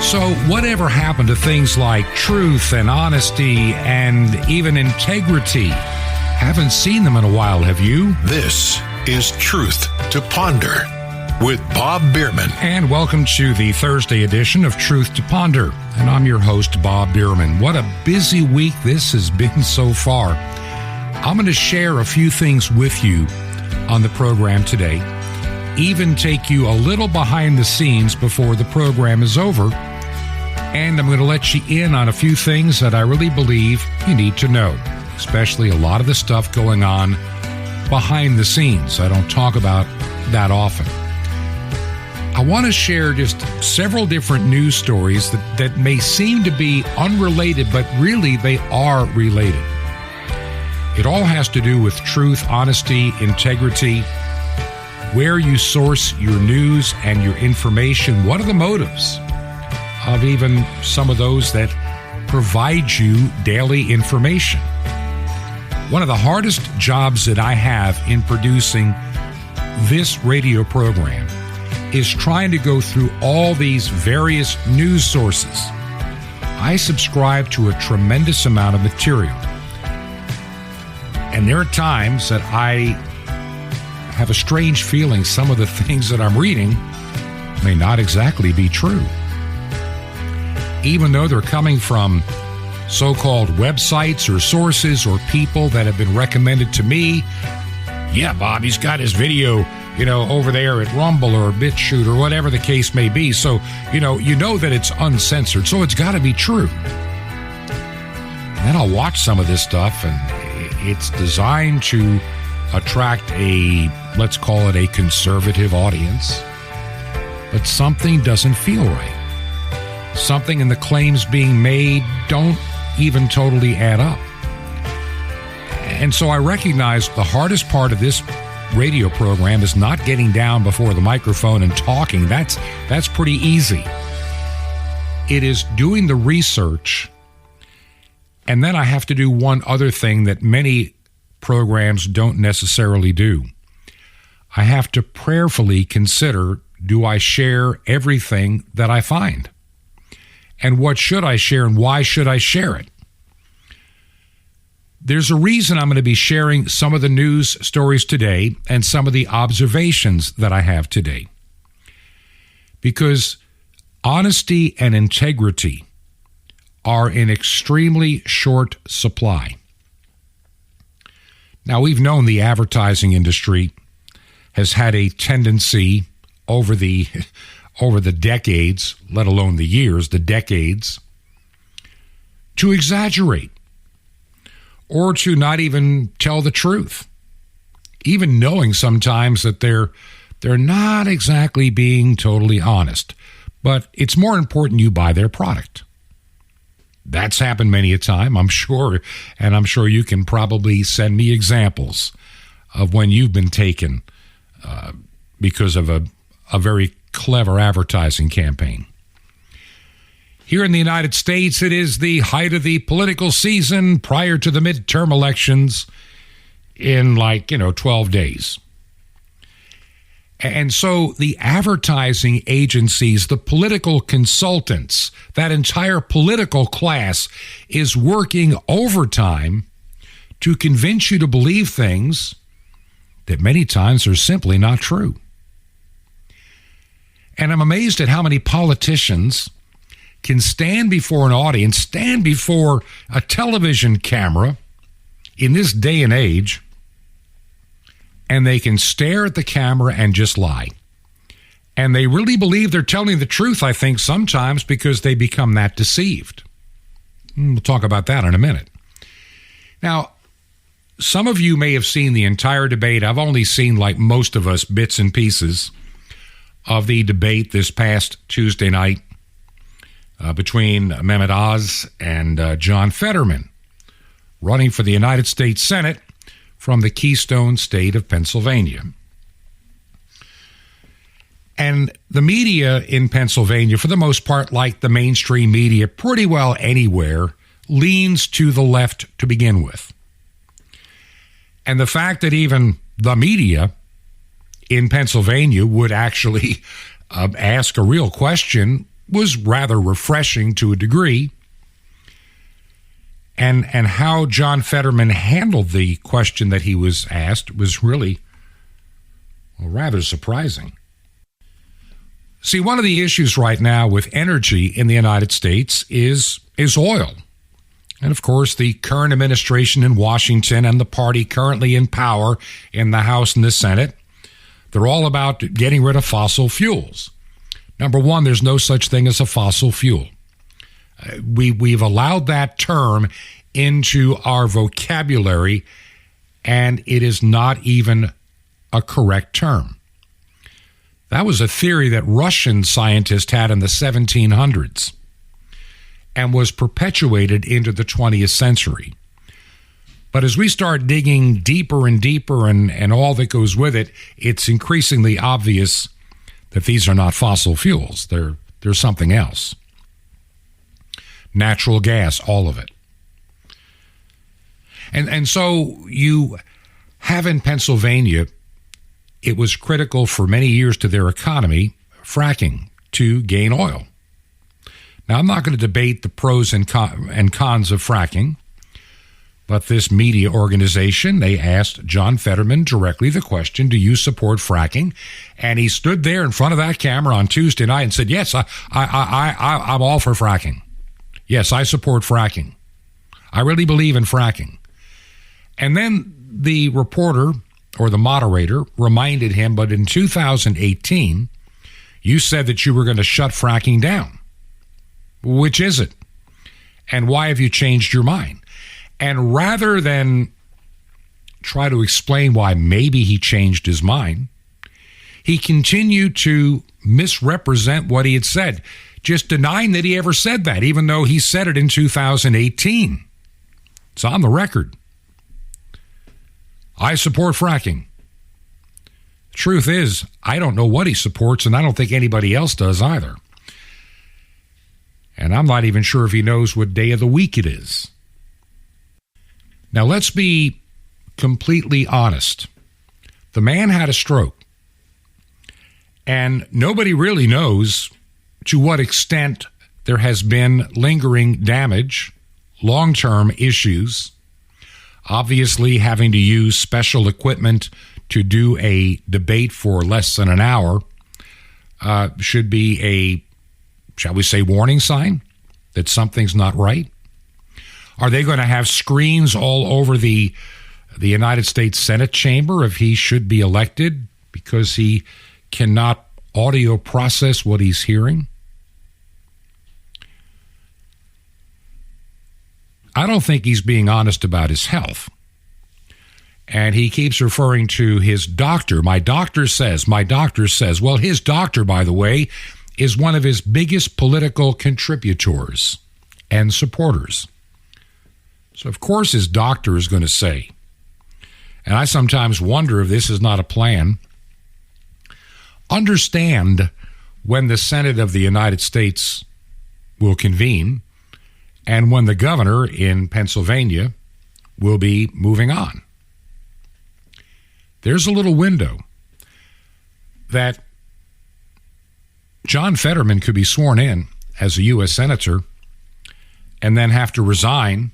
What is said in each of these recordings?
So whatever happened to things like truth and honesty and even integrity? Haven't seen them in a while, have you? This is Truth to Ponder with Bob Bierman. And welcome to the Thursday edition of Truth to Ponder. And I'm your host, Bob Bierman. What a busy week this has been so far. I'm going to share a few things with you on the program today, even take you a little behind the scenes before the program is over. And I'm going to let you in on a few things that I really believe you need to know, especially a lot of the stuff going on behind the scenes. I don't talk about that often. I want to share just several different news stories that may seem to be unrelated, but really they are related. It all has to do with truth, honesty, integrity, where you source your news and your information. What are the motives of even some of those that provide you daily information? One of the hardest jobs that I have in producing this radio program is trying to go through all these various news sources. I subscribe to a tremendous amount of material. And there are times that I have a strange feeling some of the things that I'm reading may not exactly be true. Even though they're coming from so-called websites or sources or people that have been recommended to me. Yeah, Bob, he's got his video, over there at Rumble or BitChute or whatever the case may be. So, you know that it's uncensored, so it's got to be true. And then I'll watch some of this stuff, and it's designed to attract let's call it a conservative audience. But something doesn't feel right. Something in the claims being made don't even totally add up. And so I recognize the hardest part of this radio program is not getting down before the microphone and talking. That's pretty easy. It is doing the research, and then I have to do one other thing that many programs don't necessarily do. I have to prayerfully consider, do I share everything that I find? And what should I share, and why should I share it? There's a reason I'm going to be sharing some of the news stories today and some of the observations that I have today. Because honesty and integrity are in extremely short supply. Now, we've known the advertising industry has had a tendency over the decades, let alone the years, the decades, to exaggerate or to not even tell the truth, even knowing sometimes that they're not exactly being totally honest. But it's more important you buy their product. That's happened many a time, I'm sure, and I'm sure you can probably send me examples of when you've been taken because of a very clever advertising campaign. Here in the United States, it is the height of the political season prior to the midterm elections in 12 days. And so the advertising agencies, the political consultants, that entire political class is working overtime to convince you to believe things that many times are simply not true. And I'm amazed at how many politicians can stand before an audience, stand before a television camera in this day and age, and they can stare at the camera and just lie. And they really believe they're telling the truth, I think, sometimes because they become that deceived. We'll talk about that in a minute. Now, some of you may have seen the entire debate. I've only seen, like most of us, bits and pieces of the debate this past Tuesday night between Mehmet Oz and John Fetterman, running for the United States Senate from the Keystone State of Pennsylvania. And the media in Pennsylvania, for the most part, like the mainstream media pretty well anywhere, leans to the left to begin with. And the fact that even the media in Pennsylvania would actually ask a real question was rather refreshing to a degree. And how John Fetterman handled the question that he was asked was really, well, rather surprising. See, one of the issues right now with energy in the United States is oil. And of course, the current administration in Washington and the party currently in power in the House and the Senate, they're all about getting rid of fossil fuels. Number one, there's no such thing as a fossil fuel. We've allowed that term into our vocabulary, and it is not even a correct term. That was a theory that Russian scientists had in the 1700s and was perpetuated into the 20th century. But as we start digging deeper and deeper and all that goes with it, it's increasingly obvious that these are not fossil fuels. They're something else. Natural gas, all of it. And so you have in Pennsylvania, it was critical for many years to their economy, fracking, to gain oil. Now, I'm not going to debate the pros and cons of fracking, but this media organization, they asked John Fetterman directly the question, do you support fracking? And he stood there in front of that camera on Tuesday night and said, yes, I'm all for fracking. Yes, I support fracking. I really believe in fracking. And then the reporter or the moderator reminded him, but in 2018, you said that you were going to shut fracking down. Which is it? And why have you changed your mind? And rather than try to explain why maybe he changed his mind, he continued to misrepresent what he had said, just denying that he ever said that, even though he said it in 2018. It's on the record. I support fracking. Truth is, I don't know what he supports, and I don't think anybody else does either. And I'm not even sure if he knows what day of the week it is. Now, let's be completely honest. The man had a stroke, and nobody really knows to what extent there has been lingering damage, long-term issues. Obviously, having to use special equipment to do a debate for less than an hour should be a, shall we say, warning sign that something's not right. Are they going to have screens all over the United States Senate chamber if he should be elected because he cannot audio process what he's hearing? I don't think he's being honest about his health. And he keeps referring to his doctor. My doctor says. Well, his doctor, by the way, is one of his biggest political contributors and supporters. So, of course, his doctor is going to say, and I sometimes wonder if this is not a plan. Understand when the Senate of the United States will convene and when the governor in Pennsylvania will be moving on. There's a little window that John Fetterman could be sworn in as a U.S. Senator and then have to resign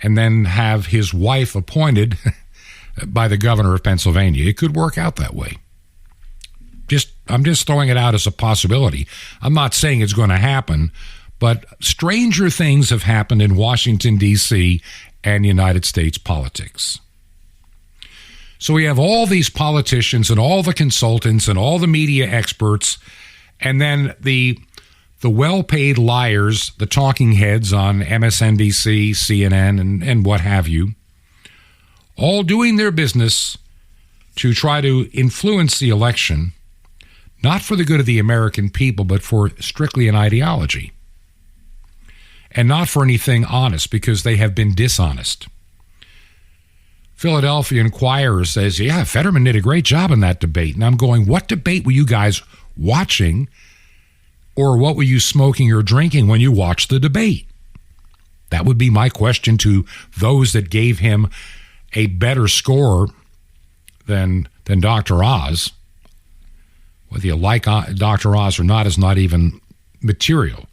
and then have his wife appointed by the governor of Pennsylvania. It could work out that way. I'm just throwing it out as a possibility. I'm not saying it's going to happen, but stranger things have happened in Washington, D.C. and United States politics. So we have all these politicians and all the consultants and all the media experts, and then the well-paid liars, the talking heads on MSNBC, CNN, and what have you, all doing their business to try to influence the election, not for the good of the American people, but for strictly an ideology. And not for anything honest, because they have been dishonest. Philadelphia Inquirer says, yeah, Fetterman did a great job in that debate. And I'm going, what debate were you guys watching? Or what were you smoking or drinking when you watched the debate? That would be my question to those that gave him a better score than Dr. Oz. Whether you like Dr. Oz or not is not even material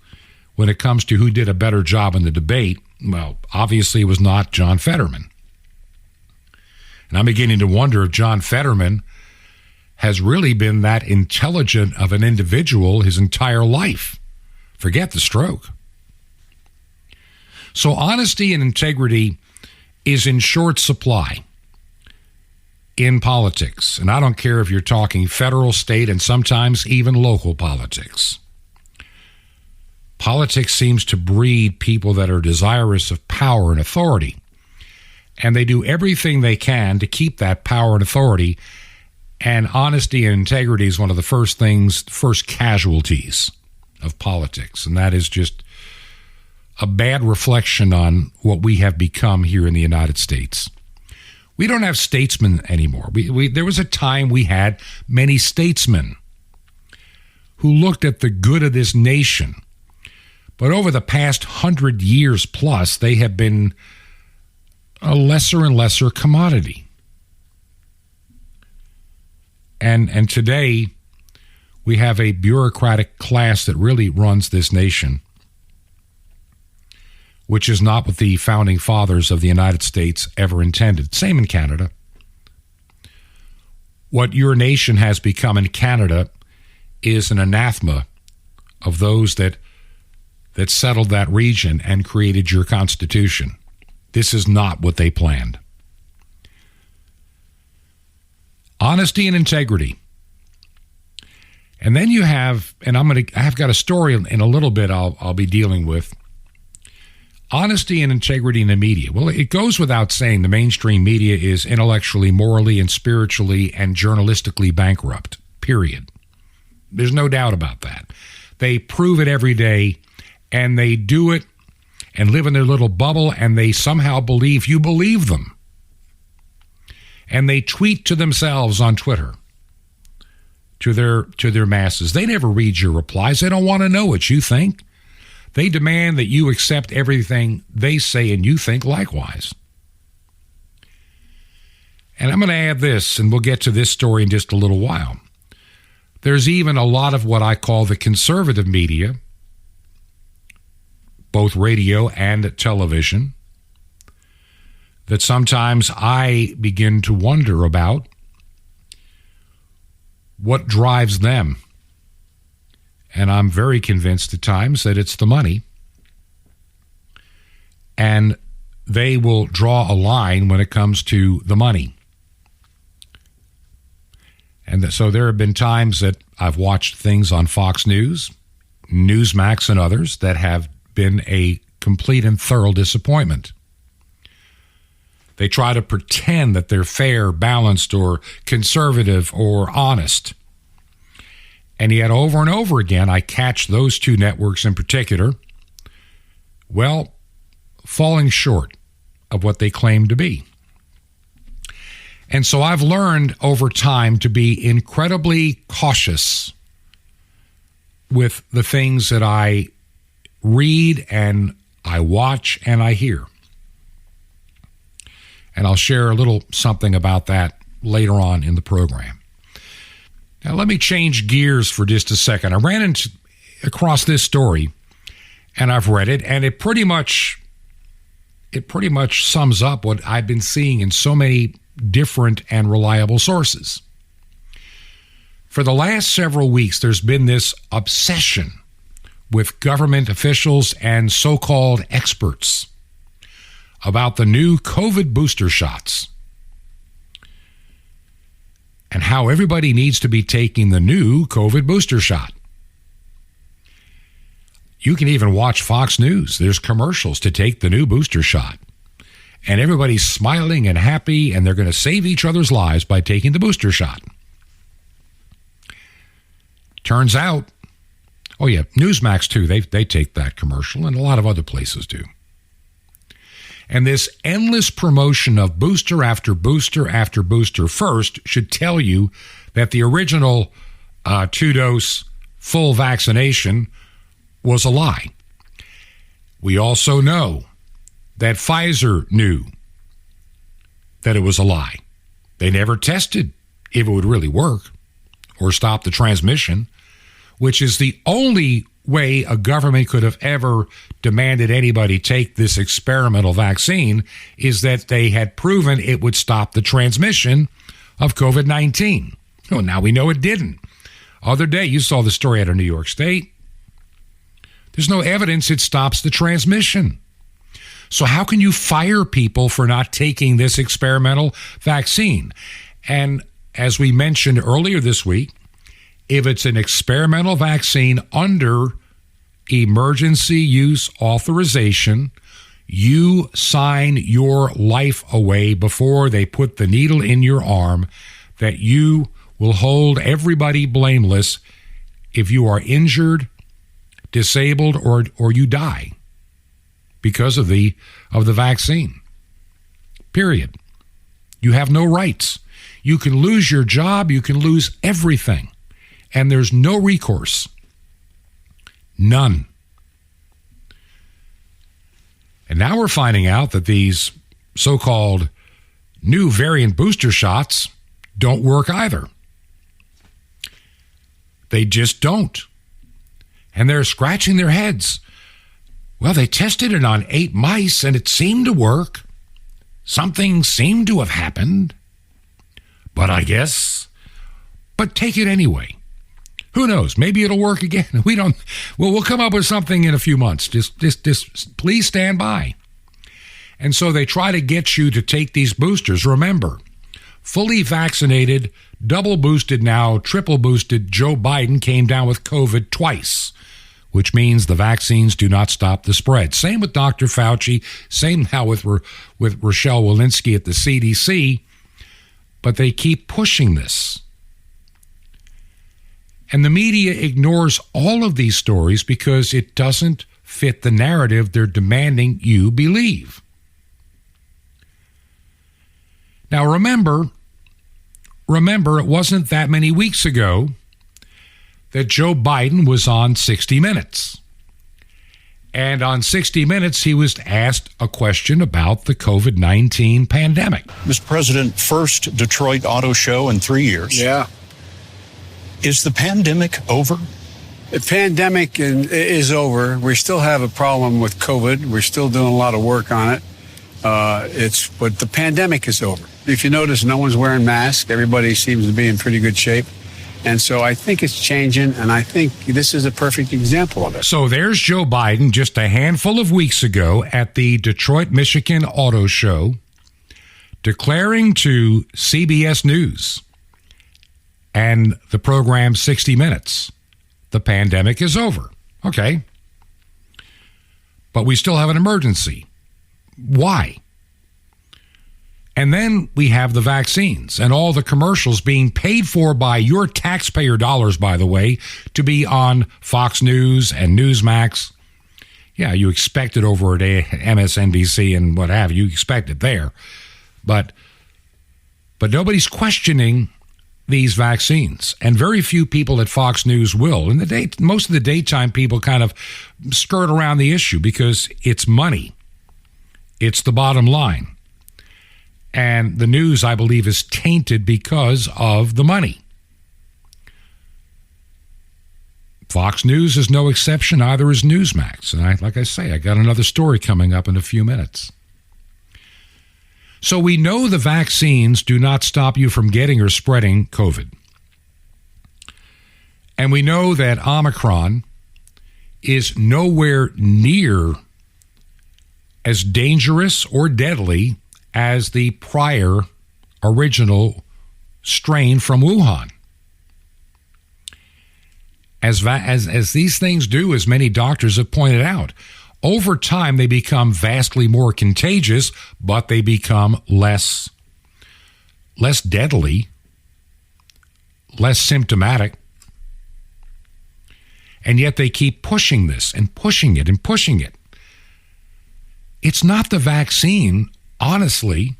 when it comes to who did a better job in the debate. Well, obviously it was not John Fetterman. And I'm beginning to wonder if John Fetterman has really been that intelligent of an individual his entire life. Forget the stroke. So honesty and integrity is in short supply in politics. And I don't care if you're talking federal, state, and sometimes even local politics. Politics seems to breed people that are desirous of power and authority. And they do everything they can to keep that power and authority. And honesty and integrity is one of the first casualties of politics. And that is just a bad reflection on what we have become here in the United States. We don't have statesmen anymore. There was a time we had many statesmen who looked at the good of this nation. But over the past 100 years plus, they have been a lesser and lesser commodity. And today, we have a bureaucratic class that really runs this nation, which is not what the founding fathers of the United States ever intended. Same in Canada. What your nation has become in Canada is an anathema of those that settled that region and created your Constitution. This is not what they planned. Honesty and integrity. And then you have, and I've got a story in a little bit I'll be dealing with. Honesty and integrity in the media. Well, it goes without saying the mainstream media is intellectually, morally, and spiritually and journalistically bankrupt, period. There's no doubt about that. They prove it every day, and they do it and live in their little bubble, and they somehow believe you believe them. And they tweet to themselves on Twitter, to their masses. They never read your replies. They don't want to know what you think. They demand that you accept everything they say and you think likewise. And I'm going to add this, and we'll get to this story in just a little while. There's even a lot of what I call the conservative media, both radio and television, that sometimes I begin to wonder about what drives them. And I'm very convinced at times that it's the money. And they will draw a line when it comes to the money. And so there have been times that I've watched things on Fox News, Newsmax, and others that have been a complete and thorough disappointment. They try to pretend that they're fair, balanced, or conservative, or honest. And yet over and over again, I catch those two networks in particular, well, falling short of what they claim to be. And so I've learned over time to be incredibly cautious with the things that I read and I watch and I hear. And I'll share a little something about that later on in the program. Now, let me change gears for just a second. I ran across this story, and I've read it, and it pretty much sums up what I've been seeing in so many different and reliable sources. For the last several weeks, there's been this obsession with government officials and so-called experts about the new COVID booster shots and how everybody needs to be taking the new COVID booster shot. You can even watch Fox News. There's commercials to take the new booster shot. And everybody's smiling and happy, and they're going to save each other's lives by taking the booster shot. Turns out, oh yeah, Newsmax too, they take that commercial, and a lot of other places do. And this endless promotion of booster after booster after booster first should tell you that the original 2-dose full vaccination was a lie. We also know that Pfizer knew that it was a lie. They never tested if it would really work or stop the transmission, which is the only way a government could have ever demanded anybody take this experimental vaccine is that they had proven it would stop the transmission of COVID-19. Well, now we know it didn't. Other day, you saw the story out of New York State. There's no evidence it stops the transmission. So how can you fire people for not taking this experimental vaccine? And as we mentioned earlier this week, if it's an experimental vaccine under emergency use authorization, you sign your life away before they put the needle in your arm that you will hold everybody blameless if you are injured, disabled, or you die because of the vaccine. Period. You have no rights. You can lose your job, you can lose everything, and there's no recourse. None. And now we're finding out that these so-called new variant booster shots don't work either. They just don't. And they're scratching their heads. Well, they tested it on 8 mice and it seemed to work. Something seemed to have happened. But take it anyway. Who knows? Maybe it'll work again. We'll come up with something in a few months. Just please stand by. And so they try to get you to take these boosters. Remember, fully vaccinated, double boosted now, triple boosted Joe Biden came down with COVID twice, which means the vaccines do not stop the spread. Same with Dr. Fauci, same now with Rochelle Walensky at the CDC, but they keep pushing this. And the media ignores all of these stories because it doesn't fit the narrative they're demanding you believe. Now remember, it wasn't that many weeks ago that Joe Biden was on 60 Minutes. And on 60 Minutes, he was asked a question about the COVID-19 pandemic. Mr. President, first Detroit Auto Show in 3 years. Yeah. Is the pandemic over? The pandemic is over. We still have a problem with COVID. We're still doing a lot of work on it. But the pandemic is over. If you notice, no one's wearing masks. Everybody seems to be in pretty good shape. And so I think it's changing, and I think this is a perfect example of it. So there's Joe Biden just a handful of weeks ago at the Detroit, Michigan Auto Show, declaring to CBS News and the program 60 Minutes, the pandemic is over. Okay. But we still have an emergency. Why? And then we have the vaccines and all the commercials being paid for by your taxpayer dollars, by the way, to be on Fox News and Newsmax. Yeah, you expect it over at MSNBC and what have you. You expect it there. But nobody's questioning these vaccines. And very few people at Fox News will. Most of the daytime people kind of skirt around the issue because it's money. It's the bottom line. And the news, I believe, is tainted because of the money. Fox News is no exception, either is Newsmax. And like I say, I got another story coming up in a few minutes. So we know the vaccines do not stop you from getting or spreading COVID. And we know that Omicron is nowhere near as dangerous or deadly as the prior original strain from Wuhan. As these things do, as many doctors have pointed out, over time they become vastly more contagious, but they become less deadly, less symptomatic. And yet they keep pushing this and pushing it and pushing it. It's not the vaccine. Honestly,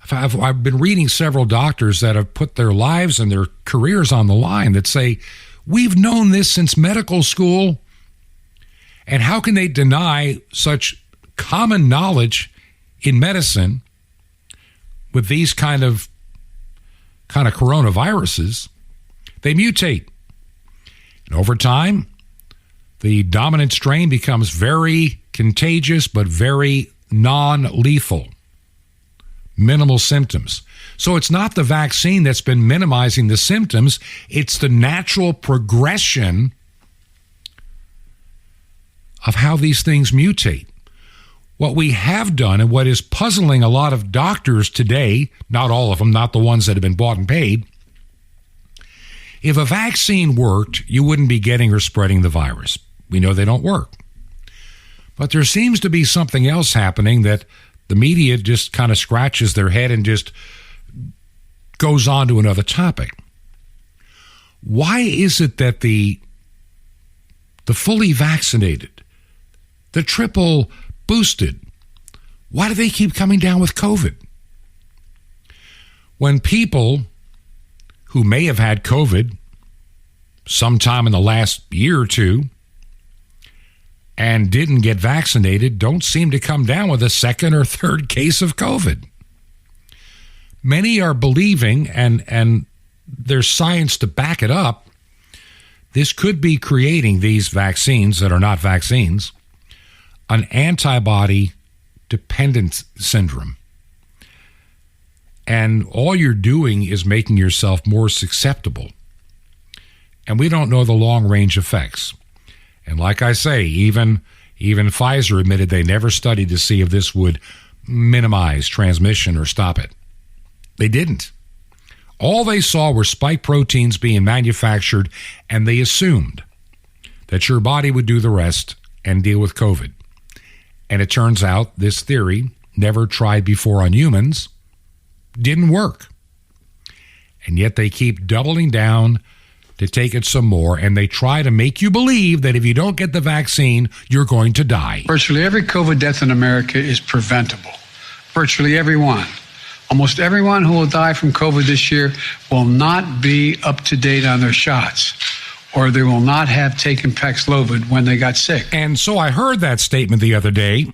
I've been reading several doctors that have put their lives and their careers on the line that say, we've known this since medical school. And how can they deny such common knowledge in medicine with these kind of coronaviruses? They mutate. And over time, the dominant strain becomes very contagious but very non-lethal. Minimal symptoms. So it's not the vaccine that's been minimizing the symptoms. It's the natural progression of how these things mutate. What we have done, and what is puzzling a lot of doctors today, not all of them, not the ones that have been bought and paid, if a vaccine worked, you wouldn't be getting or spreading the virus. We know they don't work. But there seems to be something else happening that the media just kind of scratches their head and just goes on to another topic. Why is it that the fully vaccinated, the triple boosted, why do they keep coming down with COVID? When people who may have had COVID sometime in the last year or two and didn't get vaccinated don't seem to come down with a second or third case of COVID. Many are believing, and there's science to back it up, this could be creating these vaccines that are not vaccines, an antibody dependent syndrome. And all you're doing is making yourself more susceptible. And we don't know the long-range effects. And like I say, even Pfizer admitted they never studied to see if this would minimize transmission or stop it. They didn't. All they saw were spike proteins being manufactured, and they assumed that your body would do the rest and deal with COVID. And it turns out this theory, never tried before on humans, didn't work. And yet they keep doubling down to take it some more, and they try to make you believe that if you don't get the vaccine, you're going to die. Virtually every COVID death in America is preventable. Virtually everyone. Almost everyone who will die from COVID this year will not be up to date on their shots, or they will not have taken Paxlovid when they got sick. And so I heard that statement the other day,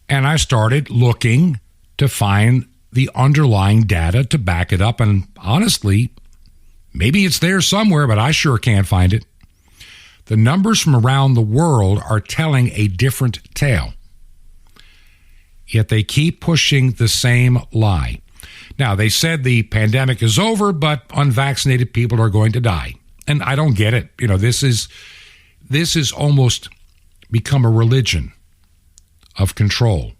and I started looking to find the underlying data to back it up. And honestly, maybe it's there somewhere, but I sure can't find it. The numbers from around the world are telling a different tale. Yet they keep pushing the same lie. Now, they said the pandemic is over, but unvaccinated people are going to die. And I don't get it. You know, this is almost become a religion of control.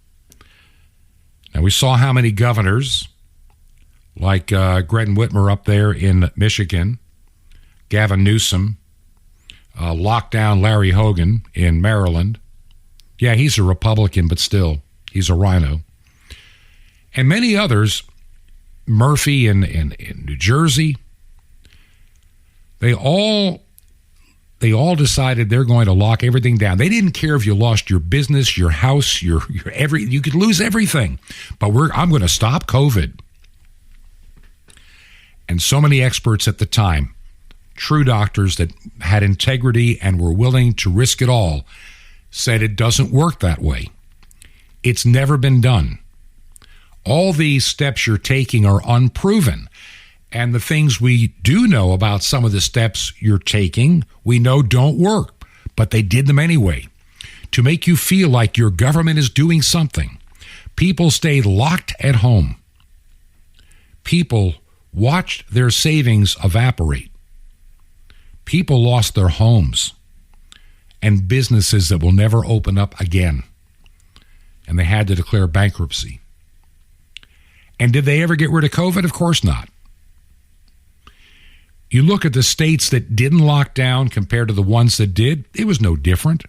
Now, we saw how many governors, like Gretchen Whitmer up there in Michigan, Gavin Newsom, locked down Larry Hogan in Maryland. Yeah, he's a Republican, but still, he's a rhino. And many others, Murphy in New Jersey, they all decided they're going to lock everything down. They didn't care if you lost your business, your house, you could lose everything. But I'm going to stop COVID. And so many experts at the time, true doctors that had integrity and were willing to risk it all, said it doesn't work that way. It's never been done. All these steps you're taking are unproven. And the things we do know about some of the steps you're taking, we know don't work, but they did them anyway. To make you feel like your government is doing something. People stayed locked at home. People watched their savings evaporate. People lost their homes and businesses that will never open up again. And they had to declare bankruptcy. And did they ever get rid of COVID? Of course not. You look at the states that didn't lock down compared to the ones that did, it was no different.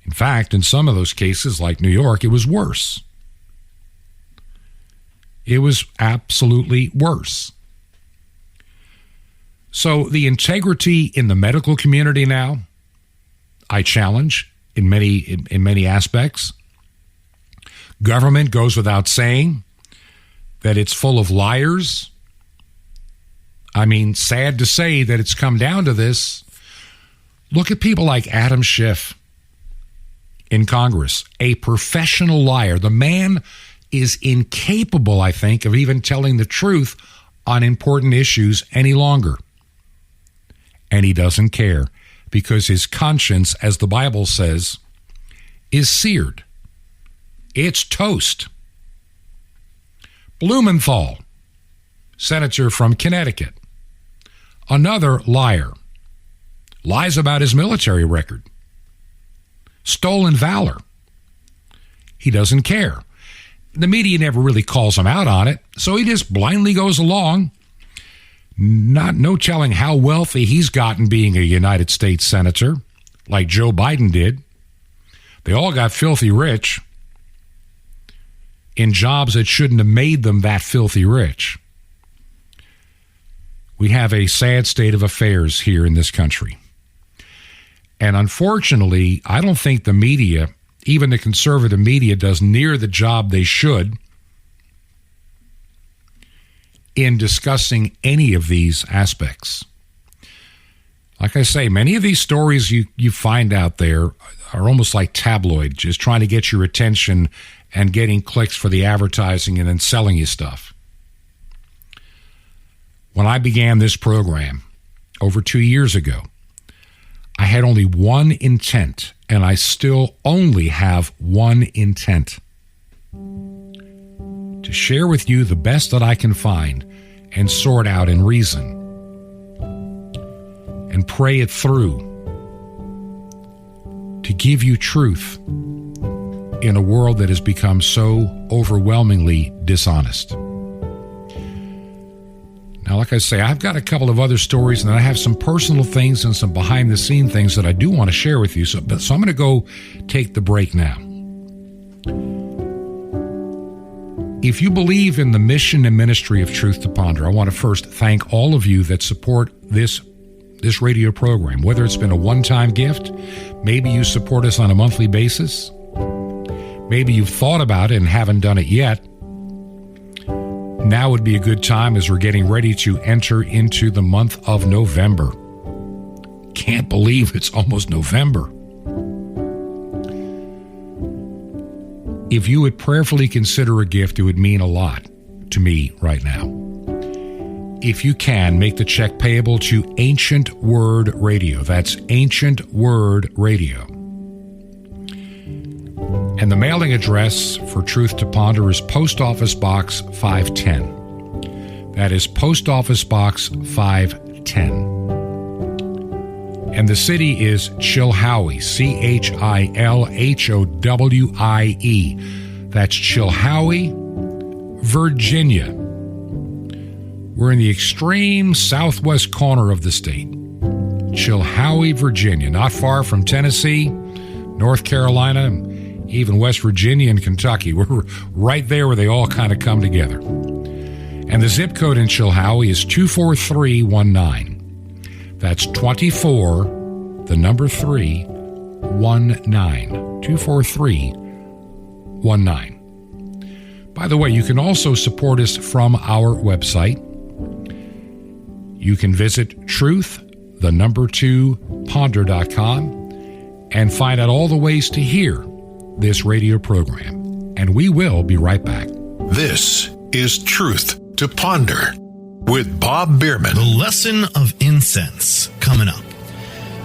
In fact, in some of those cases, like New York, it was worse. It was absolutely worse. So the integrity in the medical community now, I challenge in many aspects. Government goes without saying that it's full of liars. I mean, sad to say that it's come down to this. Look at people like Adam Schiff in Congress, a professional liar. The man is incapable, I think, of even telling the truth on important issues any longer. And he doesn't care. because his conscience, as the Bible says, is seared. It's toast. Blumenthal, senator from Connecticut, another liar, lies about his military record. Stolen valor. He doesn't care. The media never really calls him out on it, so he just blindly goes along. No telling how wealthy he's gotten being a United States senator, like Joe Biden did. They all got filthy rich in jobs that shouldn't have made them that filthy rich. We have a sad state of affairs here in this country. And unfortunately, I don't think the media, even the conservative media, does near the job they should in discussing any of these aspects. Like I say, many of these stories you find out there are almost like tabloid, just trying to get your attention and getting clicks for the advertising and then selling you stuff. When I began this program over 2 years ago, I had only one intent, and I still only have one intent: to share with you the best that I can find and sort out in reason and pray it through to give you truth in a world that has become so overwhelmingly dishonest. Now, like I say, I've got a couple of other stories, and I have some personal things and some behind-the-scene things that I do want to share with you. So I'm going to go take the break now. If you believe in the mission and ministry of Truth to Ponder, I want to first thank all of you that support this radio program, whether it's been a one-time gift, maybe you support us on a monthly basis, maybe you've thought about it and haven't done it yet. Now would be a good time as we're getting ready to enter into the month of November. Can't believe it's almost November. If you would prayerfully consider a gift, it would mean a lot to me right now. If you can, make the check payable to Ancient Word Radio. That's Ancient Word Radio. And the mailing address for Truth to Ponder is Post Office Box 510. That is Post Office Box 510. And the city is Chilhowie, Chilhowie. That's Chilhowie, Virginia. We're in the extreme southwest corner of the state. Chilhowie, Virginia, not far from Tennessee, North Carolina, even West Virginia and Kentucky. We're right there where they all kind of come together. And the zip code in Chilhowie is 24319. That's 24, the number 3, 19. 24319. By the way, you can also support us from our website. You can visit truth2ponder.com and find out all the ways to hear this radio program. And we will be right back. This is Truth to Ponder with Bob Bierman. The lesson of incense coming up.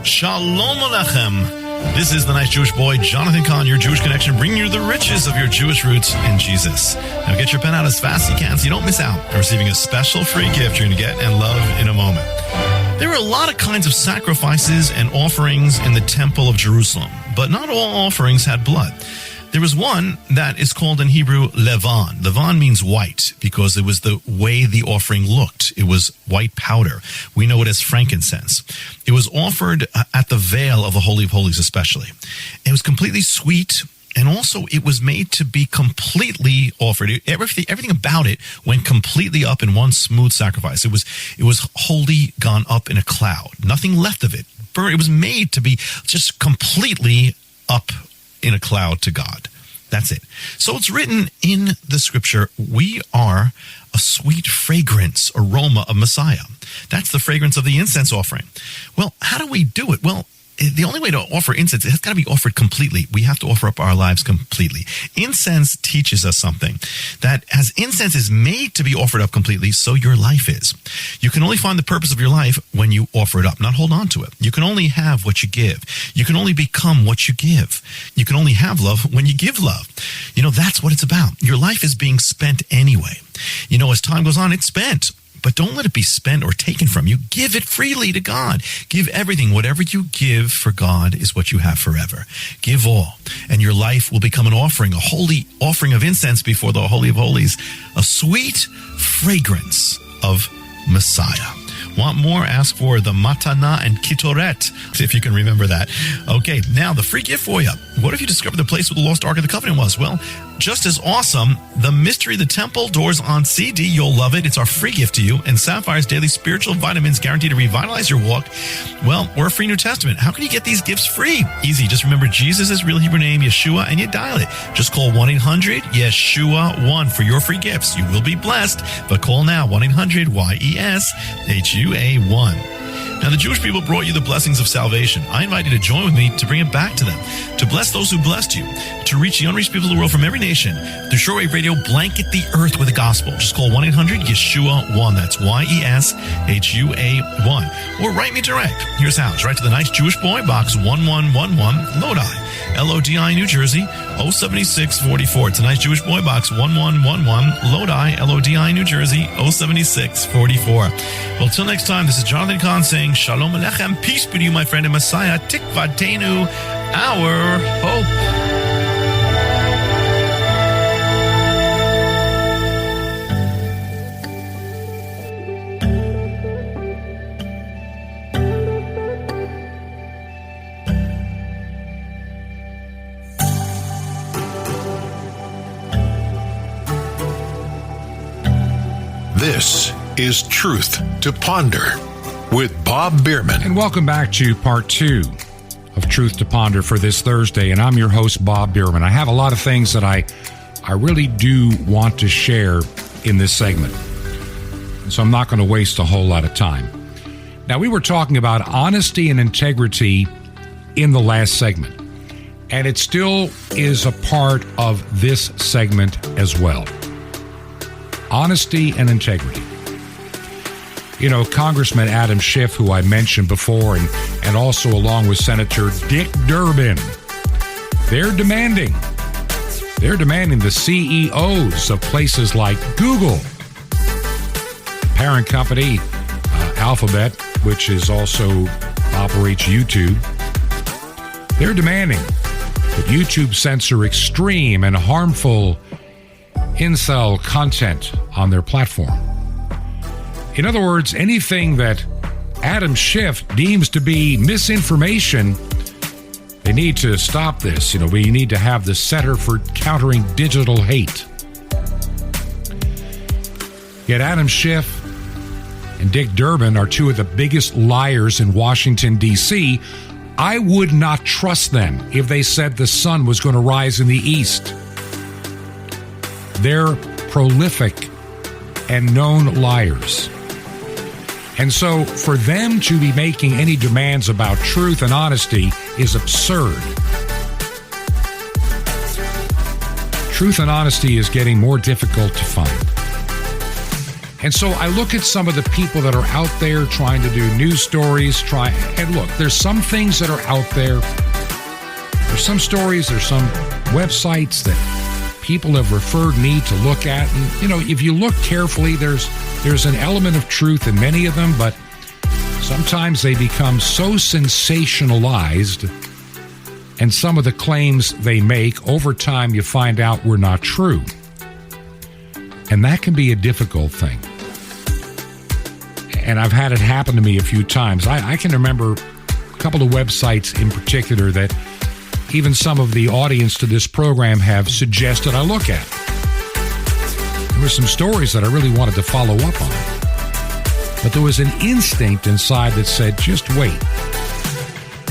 Shalom Alechem. This is the nice Jewish boy, Jonathan Kahn, your Jewish connection, bringing you the riches of your Jewish roots in Jesus. Now get your pen out as fast as you can so you don't miss out on receiving a special free gift you're going to get and love in a moment. There were a lot of kinds of sacrifices and offerings in the Temple of Jerusalem, but not all offerings had blood. There was one that is called in Hebrew levan. Levan means white because it was the way the offering looked. It was white powder. We know it as frankincense. It was offered at the veil of the Holy of Holies especially. It was completely sweet, and also it was made to be completely offered. Everything about it went completely up in one smooth sacrifice. It was wholly gone up in a cloud. Nothing left of it. It was made to be just completely up in a cloud to God. That's it. So it's written in the scripture, we are a sweet fragrance, aroma of Messiah. That's the fragrance of the incense offering. Well, how do we do it? Well, the only way to offer incense, it has got to be offered completely. We have to offer up our lives completely. Incense teaches us something, that as incense is made to be offered up completely, so your life is. You can only find the purpose of your life when you offer it up, not hold on to it. You can only have what you give. You can only become what you give. You can only have love when you give love. That's what it's about. Your life is being spent anyway. As time goes on, it's spent. But don't let it be spent or taken from you. Give it freely to God. Give everything. Whatever you give for God is what you have forever. Give all. And your life will become an offering, a holy offering of incense before the Holy of Holies, a sweet fragrance of Messiah. Want more? Ask for the Matana and Kitoret, if you can remember that. Okay, now the free gift for you. What if you discovered the place where the lost Ark of the Covenant was? Well, just as awesome, The Mystery of the Temple, Doors on CD. You'll love it. It's our free gift to you. And Sapphire's Daily Spiritual Vitamins, guaranteed to revitalize your walk. Well, or a free New Testament. How can you get these gifts free? Easy. Just remember Jesus' real Hebrew name, Yeshua, and you dial it. Just call 1-800-YESHUA-1 for your free gifts. You will be blessed. But call now, 1-800-YESHUA-1. Now, the Jewish people brought you the blessings of salvation. I invite you to join with me to bring it back to them, to bless those who blessed you, to reach the unreached people of the world from every nation. Through Shortwave Radio, blanket the earth with the gospel. Just call 1-800-YESHUA-1. That's YESHUA-1. Or write me direct. Here's how. Just write to the Nice Jewish Boy, Box 1111, Lodi, LODI, New Jersey, 07644. It's a Nice Jewish Boy, Box 1111, Lodi, LODI, New Jersey, 07644. Well, till next time, this is Jonathan Kahn saying, Shalom Alechem, peace be to you, my friend, and Messiah, Tikvatenu, our hope. This is Truth to Ponder with Bob Bierman. And welcome back to part 2 of Truth to Ponder for this Thursday. And I'm your host, Bob Bierman. I have a lot of things that I really do want to share in this segment. So I'm not going to waste a whole lot of time. Now, we were talking about honesty and integrity in the last segment. And it still is a part of this segment as well. Honesty and integrity. Congressman Adam Schiff, who I mentioned before, and also along with Senator Dick Durbin, they're demanding the CEOs of places like Google, parent company Alphabet, which is also operates YouTube. They're demanding that YouTube censor extreme and harmful incel content on their platform. In other words, anything that Adam Schiff deems to be misinformation, they need to stop this. We need to have the Center for Countering Digital Hate. Yet Adam Schiff and Dick Durbin are two of the biggest liars in Washington, D.C. I would not trust them if they said the sun was going to rise in the east. They're prolific and known liars. And so for them to be making any demands about truth and honesty is absurd. Truth and honesty is getting more difficult to find. And so I look at some of the people that are out there trying to do news stories, and look, there's some things that are out there. There's some stories, there's some websites that people have referred me to look at. And, if you look carefully, there's an element of truth in many of them, but sometimes they become so sensationalized, and some of the claims they make, over time you find out were not true. And that can be a difficult thing. And I've had it happen to me a few times. I can remember a couple of websites in particular that even some of the audience to this program have suggested I look at. There were some stories that I really wanted to follow up on. But there was an instinct inside that said, just wait.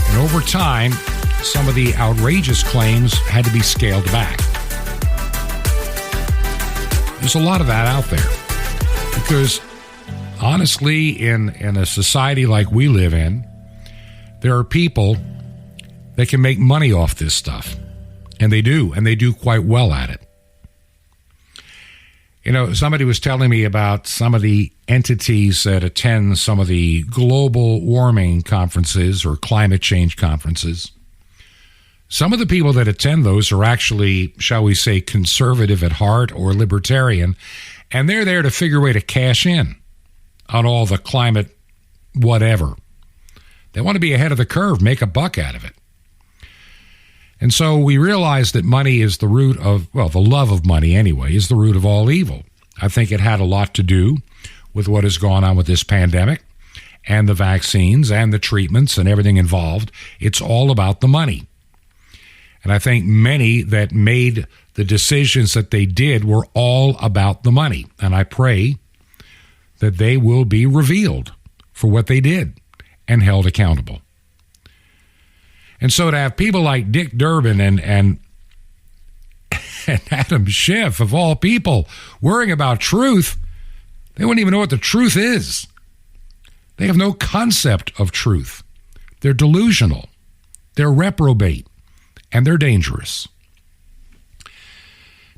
And over time, some of the outrageous claims had to be scaled back. There's a lot of that out there. Because honestly, in a society like we live in, there are people They can make money off this stuff. And they do quite well at it. You know, somebody was telling me about some of the entities that attend some of the global warming conferences or climate change conferences. Some of the people that attend those are actually, shall we say, conservative at heart or libertarian, and they're there to figure a way to cash in on all the climate whatever. They want to be ahead of the curve, make a buck out of it. And so we realize that money is the root of, well, the love of money anyway, is the root of all evil. I think it had a lot to do with what has gone on with this pandemic and the vaccines and the treatments and everything involved. It's all about the money. And I think many that made the decisions that they did were all about the money. And I pray that they will be revealed for what they did and held accountable. And so to have people like Dick Durbin and Adam Schiff, of all people, worrying about truth, they wouldn't even know what the truth is. They have no concept of truth. They're delusional. They're reprobate. And they're dangerous.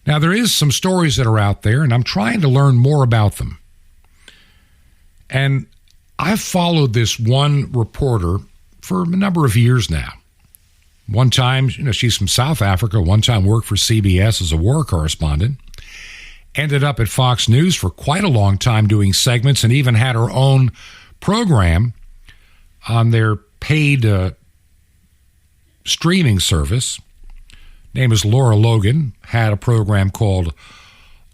Now, there is some stories that are out there, and I'm trying to learn more about them. And I've followed this one reporter for a number of years now. One time, she's from South Africa, one time worked for CBS as a war correspondent, ended up at Fox News for quite a long time doing segments, and even had her own program on their paid streaming service. Name is Laura Logan, had a program called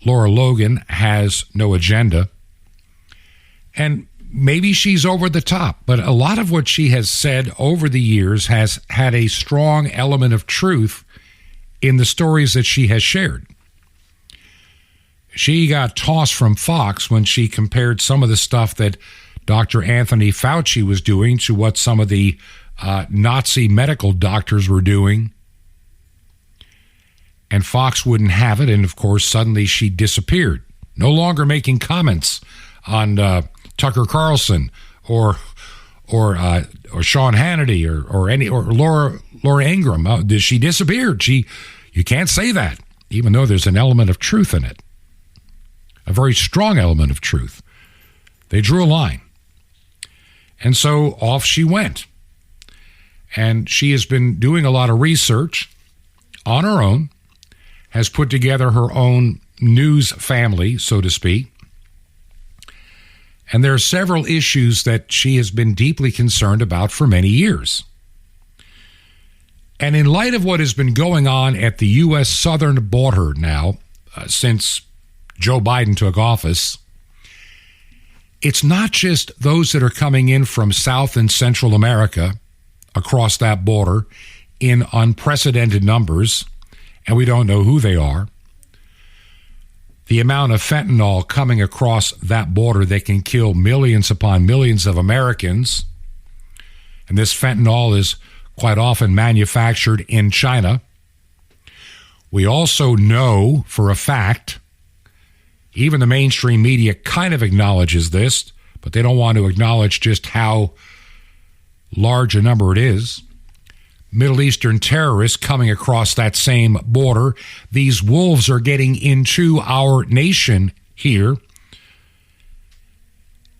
Laura Logan Has No Agenda. And maybe she's over the top, but a lot of what she has said over the years has had a strong element of truth in the stories that she has shared. She got tossed from Fox when she compared some of the stuff that Dr. Anthony Fauci was doing to what some of the Nazi medical doctors were doing. And Fox wouldn't have it, and of course, suddenly she disappeared. No longer making comments on Tucker Carlson or Sean Hannity or Laura Ingraham. She disappeared. You can't say that, even though there's an element of truth in it, a very strong element of truth. They drew a line, and so off she went. And she has been doing a lot of research on her own, has put together her own news family, so to speak. And there are several issues that she has been deeply concerned about for many years. And in light of what has been going on at the U.S. southern border now, since Joe Biden took office, it's not just those that are coming in from South and Central America across that border in unprecedented numbers, and we don't know who they are. The amount of fentanyl coming across that border that can kill millions upon millions of Americans, and this fentanyl is quite often manufactured in China. We also know for a fact, even the mainstream media kind of acknowledges this, but they don't want to acknowledge just how large a number it is. Middle Eastern terrorists coming across that same border. These wolves are getting into our nation here.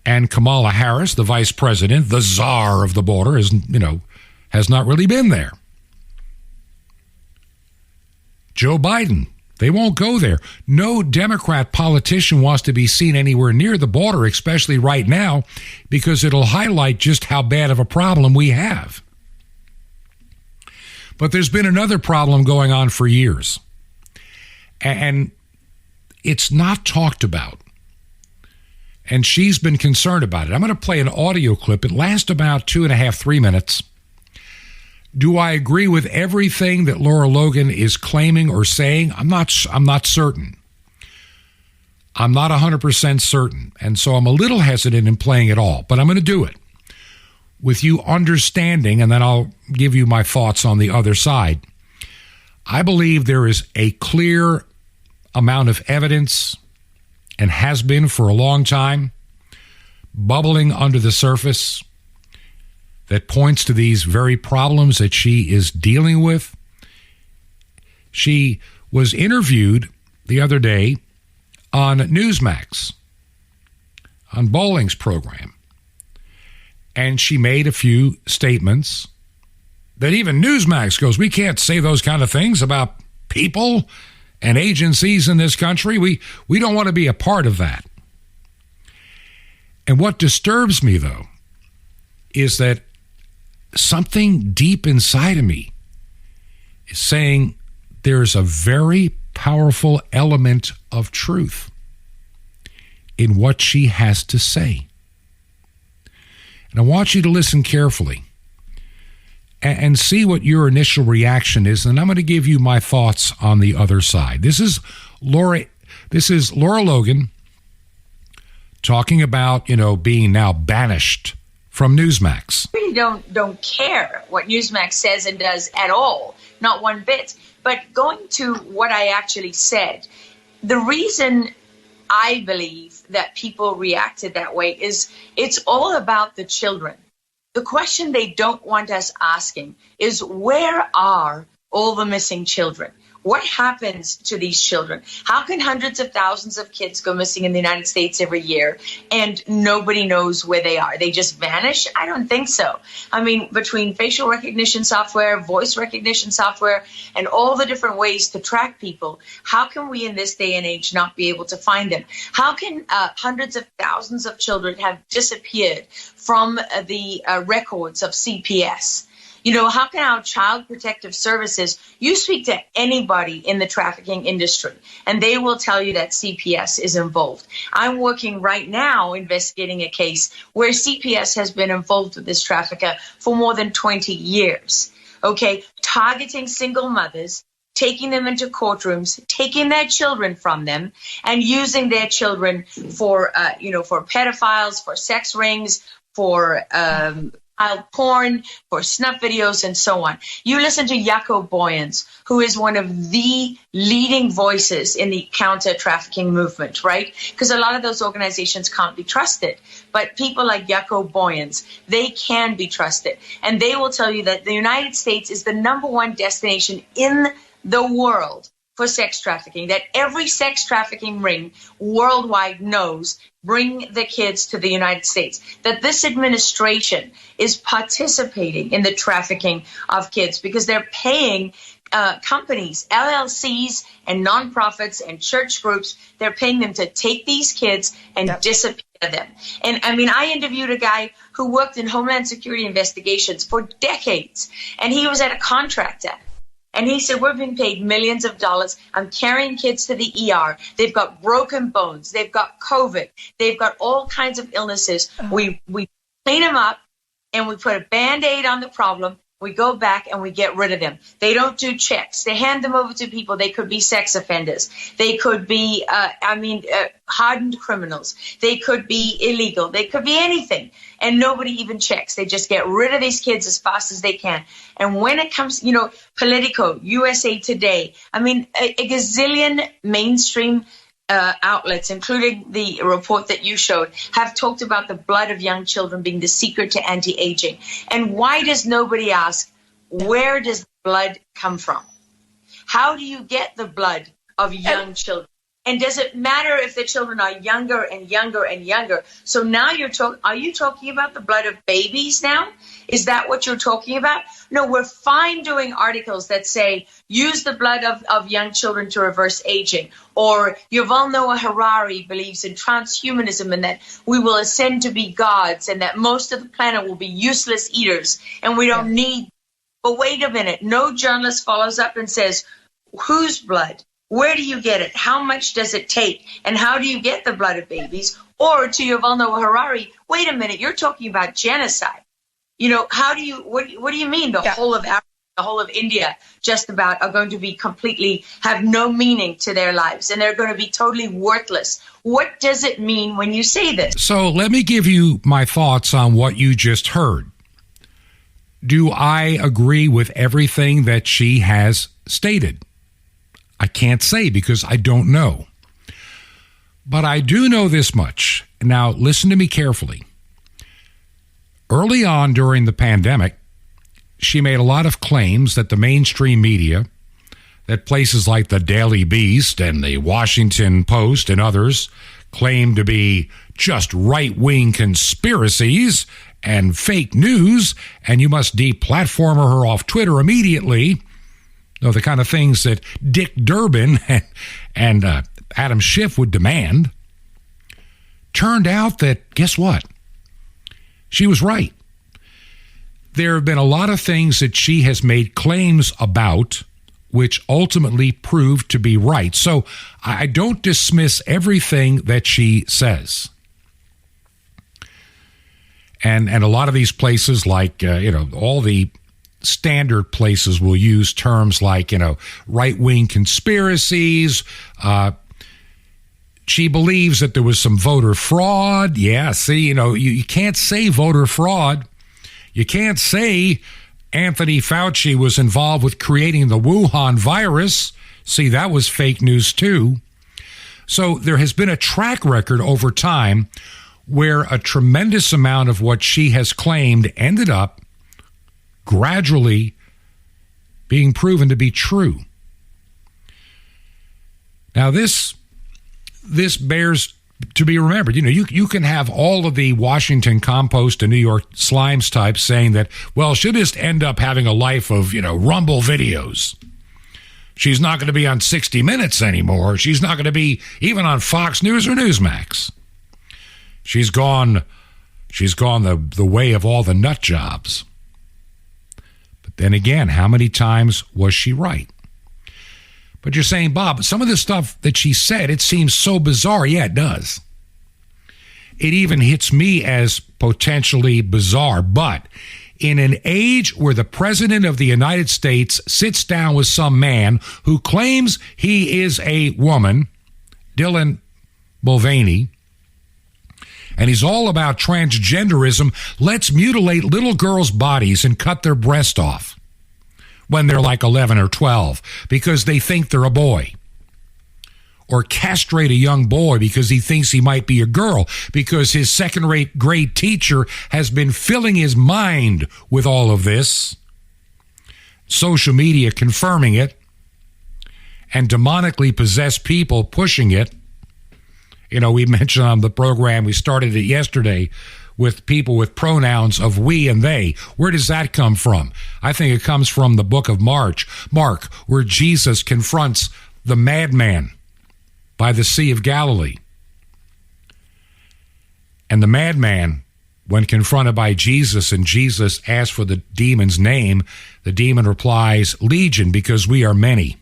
And Kamala Harris, the vice president, the czar of the border, has not really been there. Joe Biden, they won't go there. No Democrat politician wants to be seen anywhere near the border, especially right now, because it'll highlight just how bad of a problem we have. But there's been another problem going on for years, and it's not talked about. And she's been concerned about it. I'm going to play an audio clip. It lasts about 2.5, 3 minutes. Do I agree with everything that Laura Logan is claiming or saying? I'm not certain. I'm not 100% certain. And so I'm a little hesitant in playing it all, but I'm going to do it with you understanding, and then I'll give you my thoughts on the other side. I believe there is a clear amount of evidence, and has been for a long time, bubbling under the surface, that points to these very problems that she is dealing with. She was interviewed the other day on Newsmax, on Bowling's program, and she made a few statements that even Newsmax goes, we can't say those kind of things about people and agencies in this country. We don't want to be a part of that. And what disturbs me, though, is that something deep inside of me is saying there's a very powerful element of truth in what she has to say. And I want you to listen carefully and see what your initial reaction is, and I'm going to give you my thoughts on the other side. This is Laura Logan talking about, being now banished from Newsmax. I really don't care what Newsmax says and does at all, not one bit. But going to what I actually said, the reason I believe that people reacted that way is it's all about the children. The question they don't want us asking is, where are all the missing children? What happens to these children? How can hundreds of thousands of kids go missing in the United States every year and nobody knows where they are? They just vanish? I don't think so. I mean, between facial recognition software, voice recognition software, and all the different ways to track people, how can we in this day and age not be able to find them? How can hundreds of thousands of children have disappeared from the records of CPS? How can our child protective services, you speak to anybody in the trafficking industry, and they will tell you that CPS is involved. I'm working right now investigating a case where CPS has been involved with this trafficker for more than 20 years, okay, targeting single mothers, taking them into courtrooms, taking their children from them, and using their children for pedophiles, for sex rings, for child porn, for snuff videos, and so on. You listen to Jaco Boyens, who is one of the leading voices in the counter-trafficking movement, right? Because a lot of those organizations can't be trusted. But people like Jaco Boyens, they can be trusted. And they will tell you that the United States is the #1 destination in the world for sex trafficking, that every sex trafficking ring worldwide knows bring the kids to the United States, that this administration is participating in the trafficking of kids because they're paying companies, LLCs and nonprofits and church groups, they're paying them to take these kids and disappear them. And I mean, I interviewed a guy who worked in Homeland Security investigations for decades, and he was at a contractor. And he said, we're being paid millions of dollars. I'm carrying kids to the ER. They've got broken bones. They've got COVID. They've got all kinds of illnesses. We clean them up and we put a Band-Aid on the problem. We go back and we get rid of them. They don't do checks. They hand them over to people. They could be sex offenders. They could be, hardened criminals. They could be illegal. They could be anything. And nobody even checks. They just get rid of these kids as fast as they can. And when it comes, Politico, USA Today, a gazillion mainstream outlets, including the report that you showed, have talked about the blood of young children being the secret to anti-aging. And why does nobody ask, where does the blood come from? How do you get the blood of young children? And does it matter if the children are younger and younger and younger? So now are you talking about the blood of babies now? Is that what you're talking about? No, we're fine doing articles that say, use the blood of young children to reverse aging. Or Yuval Noah Harari believes in transhumanism and that we will ascend to be gods and that most of the planet will be useless eaters and we don't need. But wait a minute. No journalist follows up and says, whose blood? Where do you get it? How much does it take? And how do you get the blood of babies? Or to Yuval Noah Harari, wait a minute, you're talking about genocide. What do you mean the whole of Africa, the whole of India just about are going to be completely, have no meaning to their lives and they're going to be totally worthless? What does it mean when you say this? So let me give you my thoughts on what you just heard. Do I agree with everything that she has stated? I can't say because I don't know. But I do know this much. Now, listen to me carefully. Early on during the pandemic, she made a lot of claims that the mainstream media, that places like the Daily Beast and the Washington Post and others claim to be just right-wing conspiracies and fake news, and you must deplatform her off Twitter immediately. The kind of things that Dick Durbin and Adam Schiff would demand. Turned out that, guess what? She was right. There have been a lot of things that she has made claims about which ultimately proved to be right. So I don't dismiss everything that she says. And a lot of these places, like, all the standard places will use terms like, right-wing conspiracies. She believes that there was some voter fraud. Yeah, see, you can't say voter fraud. You can't say Anthony Fauci was involved with creating the Wuhan virus. See, that was fake news too. So there has been a track record over time where a tremendous amount of what she has claimed ended up gradually being proven to be true. Now, this bears to be remembered. You can have all of the Washington Compost and New York Slimes types saying that, well, she'll just end up having a life of, Rumble videos. She's not going to be on 60 Minutes anymore. She's not going to be even on Fox News or Newsmax. She's gone the way of all the nut jobs. But then again, how many times was she right? But you're saying, Bob, some of the stuff that she said, it seems so bizarre. Yeah, it does. It even hits me as potentially bizarre. But in an age where the President of the United States sits down with some man who claims he is a woman, Dylan Mulvaney, and he's all about transgenderism, let's mutilate little girls' bodies and cut their breast off when they're like 11 or 12 because they think they're a boy. Or castrate a young boy because he thinks he might be a girl because his second grade teacher has been filling his mind with all of this. Social media confirming it and demonically possessed people pushing it. We mentioned on the program, we started it yesterday, with people with pronouns of we and they. Where does that come from? I think it comes from the book of Mark, where Jesus confronts the madman by the Sea of Galilee. And the madman, when confronted by Jesus and Jesus asks for the demon's name, the demon replies, Legion, because we are many.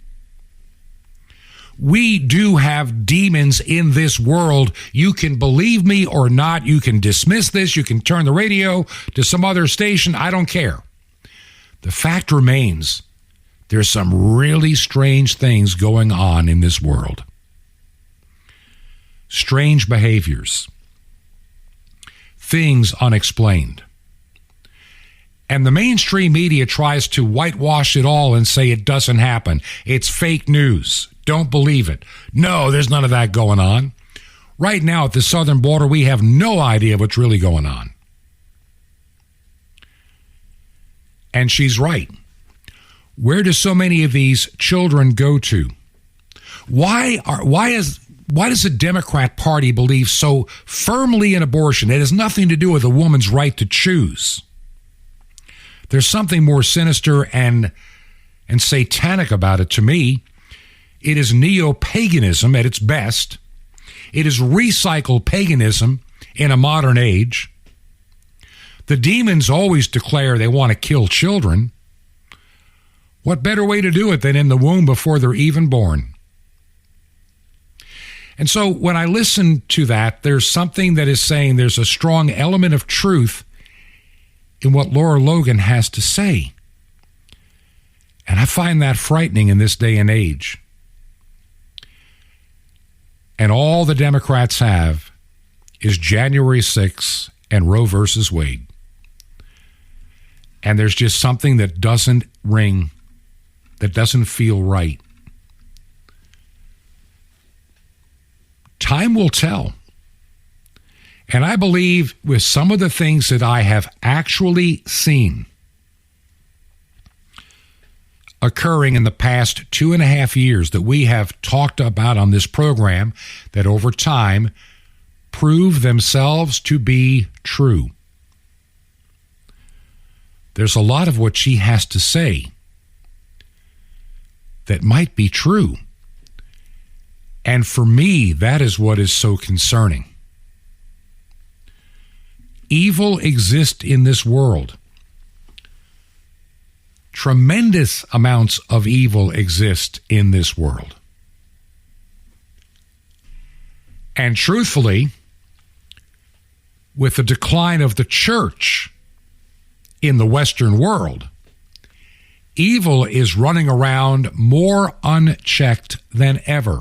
We do have demons in this world. You can believe me or not. You can dismiss this. You can turn the radio to some other station. I don't care. The fact remains, there's some really strange things going on in this world. Strange behaviors. Things unexplained. And the mainstream media tries to whitewash it all and say it doesn't happen. It's fake news. Don't believe it. No, there's none of that going on. Right now at the southern border, we have no idea what's really going on. And she's right. Where do so many of these children go to? Why does the Democrat Party believe so firmly in abortion? It has nothing to do with a woman's right to choose. There's something more sinister and satanic about it to me. It is neo-paganism at its best. It is recycled paganism in a modern age. The demons always declare they want to kill children. What better way to do it than in the womb before they're even born? And so when I listen to that, there's something that is saying there's a strong element of truth in what Laura Logan has to say. And I find that frightening in this day and age. And all the Democrats have is January 6th and Roe versus Wade. And there's just something that doesn't ring, that doesn't feel right. Time will tell. And I believe with some of the things that I have actually seen occurring in the past 2.5 years that we have talked about on this program, that over time prove themselves to be true. There's a lot of what she has to say that might be true. And for me, that is what is so concerning. Evil exists in this world. Tremendous amounts of evil exist in this world. And truthfully, with the decline of the church in the Western world, evil is running around more unchecked than ever.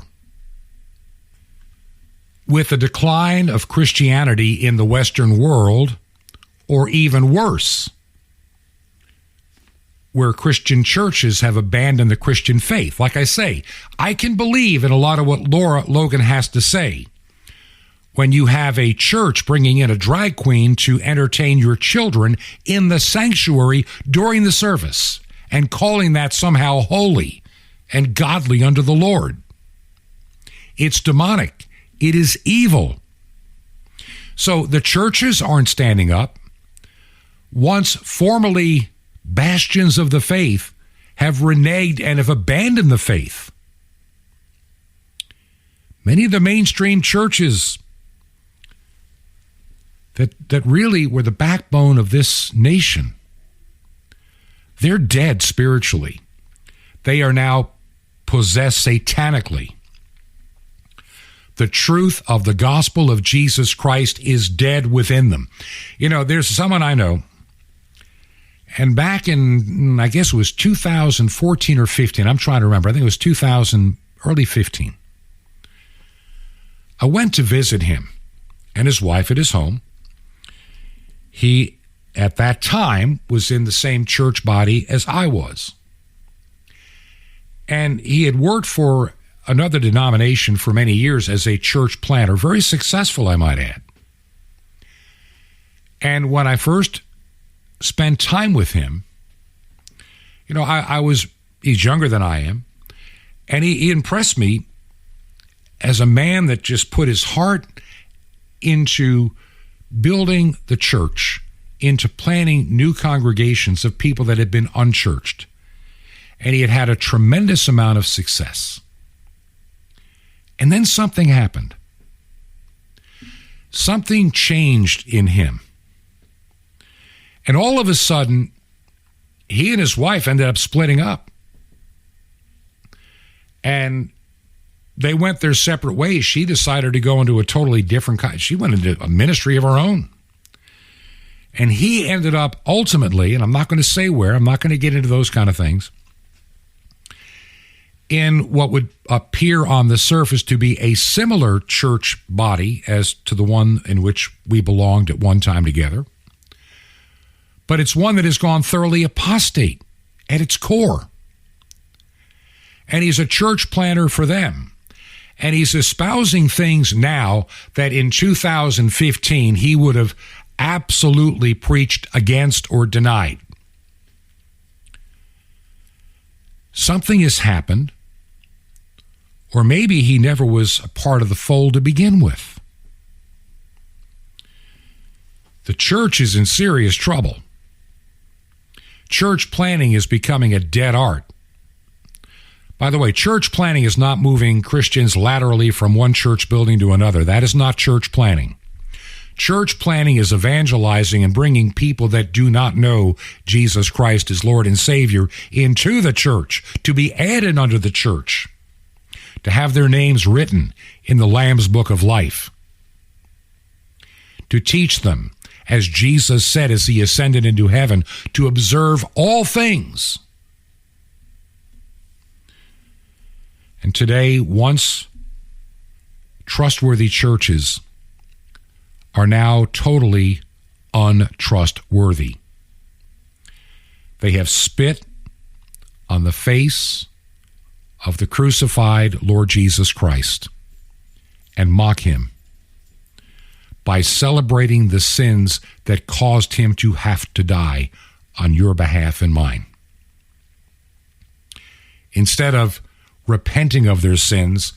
With the decline of Christianity in the Western world, or even worse, where Christian churches have abandoned the Christian faith. Like I say, I can believe in a lot of what Laura Logan has to say. When you have a church bringing in a drag queen to entertain your children in the sanctuary during the service and calling that somehow holy and godly under the Lord. It's demonic. It is evil. So the churches aren't standing up. Once formerly bastions of the faith have reneged and have abandoned the faith. Many of the mainstream churches that really were the backbone of this nation, they're dead spiritually. They are now possessed satanically. The truth of the gospel of Jesus Christ is dead within them. You know, there's someone I know, and back in, I guess it was 2014 or 15, I'm trying to remember, I think it was early 15. I went to visit him and his wife at his home. He, at that time, was in the same church body as I was. And he had worked for another denomination for many years as a church planter, very successful, I might add. And when I first spent time with him, you know, he's younger than I am, and he impressed me as a man that just put his heart into building the church, into planting new congregations of people that had been unchurched. And he had had a tremendous amount of success. And then something happened. Something changed in him. And all of a sudden, he and his wife ended up splitting up. And they went their separate ways. She decided to go into a totally different kind. She went into a ministry of her own. And he ended up ultimately, and I'm not going to say where, I'm not going to get into those kind of things, in what would appear on the surface to be a similar church body as to the one in which we belonged at one time together. But it's one that has gone thoroughly apostate at its core. And he's a church planter for them. And he's espousing things now that in 2015 he would have absolutely preached against or denied. Something has happened, or maybe he never was a part of the fold to begin with. The church is in serious trouble. Church planting is becoming a dead art. By the way, church planting is not moving Christians laterally from one church building to another. That is not church planting. Church planting is evangelizing and bringing people that do not know Jesus Christ as Lord and Savior into the church, to be added unto the church, to have their names written in the Lamb's Book of Life, to teach them, as Jesus said as he ascended into heaven, to observe all things. And today, once trustworthy churches are now totally untrustworthy. They have spit on the face of the crucified Lord Jesus Christ and mock him. by celebrating the sins that caused him to have to die on your behalf and mine. Instead of repenting of their sins,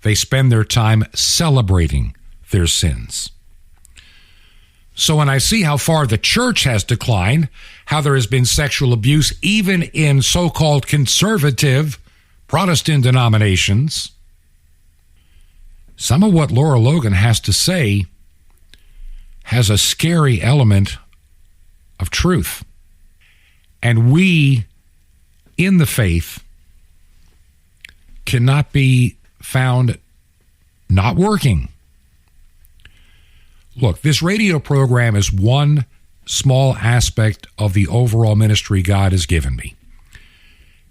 they spend their time celebrating their sins. So when I see how far the church has declined, how there has been sexual abuse even in so-called conservative Protestant denominations, some of what Laura Logan has to say has a scary element of truth. And we, in the faith, cannot be found not working. Look, this radio program is one small aspect of the overall ministry God has given me.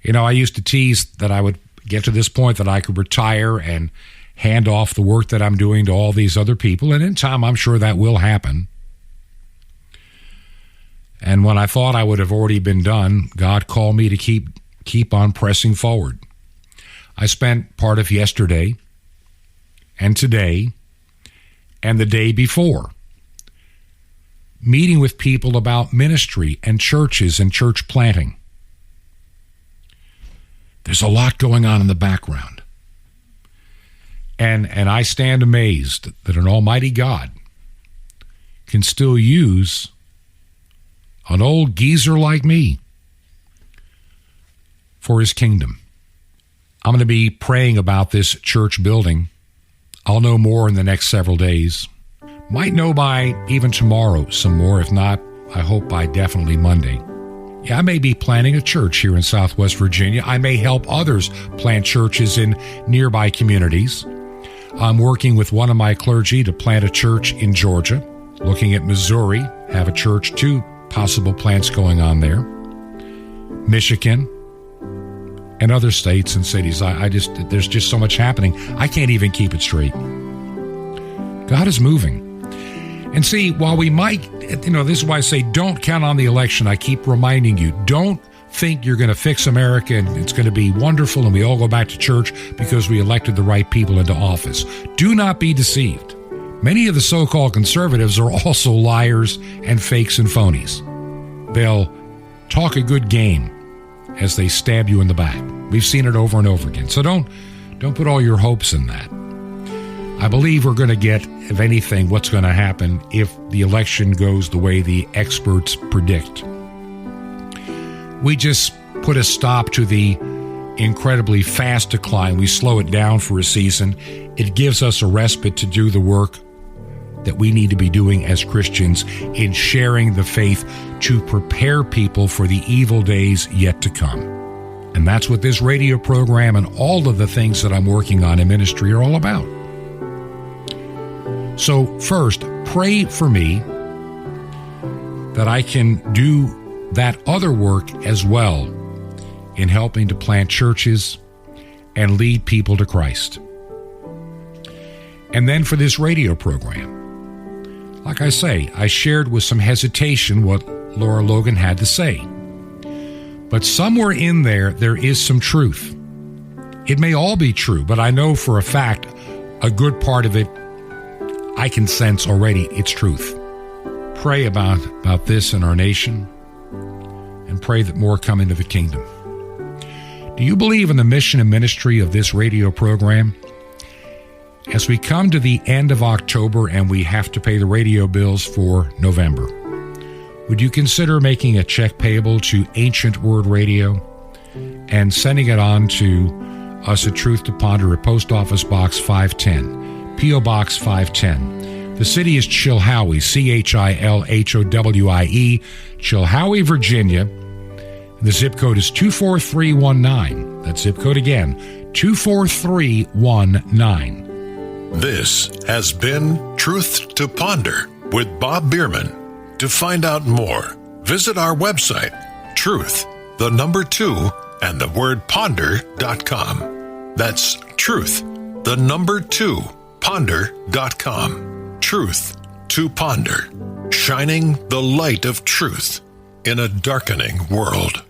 You know, I used to tease that I would get to this point that I could retire and hand off the work that I'm doing to all these other people, and in time I'm sure that will happen. And when I thought I would have already been done, God called me to keep on pressing forward. I spent part of yesterday and today and the day before meeting with people about ministry and churches and church planting. There's a lot going on in the background. And I stand amazed that an almighty God can still use an old geezer like me for his kingdom. I'm going to be praying about this church building. I'll know more in the next several days. Might know by even tomorrow some more. If not, I hope by definitely Monday. Yeah, I may be planting a church here in Southwest Virginia. I may help others plant churches in nearby communities. I'm working with one of my clergy to plant a church in Georgia. Looking at Missouri, have a church, 2 possible plants going on there. Michigan, and other states and cities. There's just so much happening. I can't even keep it straight. God is moving. And see, while we might, this is why I say don't count on the election. I keep reminding you, don't think you're going to fix America and it's going to be wonderful and we all go back to church because we elected the right people into office. Do not be deceived. Many of the so-called conservatives are also liars and fakes and phonies. They'll talk a good game as they stab you in the back. We've seen it over and over again. So don't put all your hopes in that. I believe we're going to get, if anything, what's going to happen if the election goes the way the experts predict. We just put a stop to the incredibly fast decline. We slow it down for a season. It gives us a respite to do the work that we need to be doing as Christians in sharing the faith to prepare people for the evil days yet to come. And that's what this radio program and all of the things that I'm working on in ministry are all about. So first, pray for me that I can do that other work as well in helping to plant churches and lead people to Christ. And then for this radio program, like I say, I shared with some hesitation what Laura Logan had to say. But somewhere in there is some truth. It may all be true, but I know for a fact a good part of it I can sense already it's truth. Pray about this in our nation and pray that more come into the kingdom. Do you believe in the mission and ministry of this radio program? As we come to the end of October and we have to pay the radio bills for November, would you consider making a check payable to Ancient Word Radio and sending it on to us at Truth to Ponder at Post Office Box 510, P.O. Box 510. The city is Chilhowie, Chilhowie, Chilhowie, Virginia. And the zip code is 24319. That zip code again, 24319. This has been Truth to Ponder with Bob Bierman. To find out more, visit our website, truth2ponder.com. That's truth2ponder.com. Truth to Ponder, shining the light of truth in a darkening world.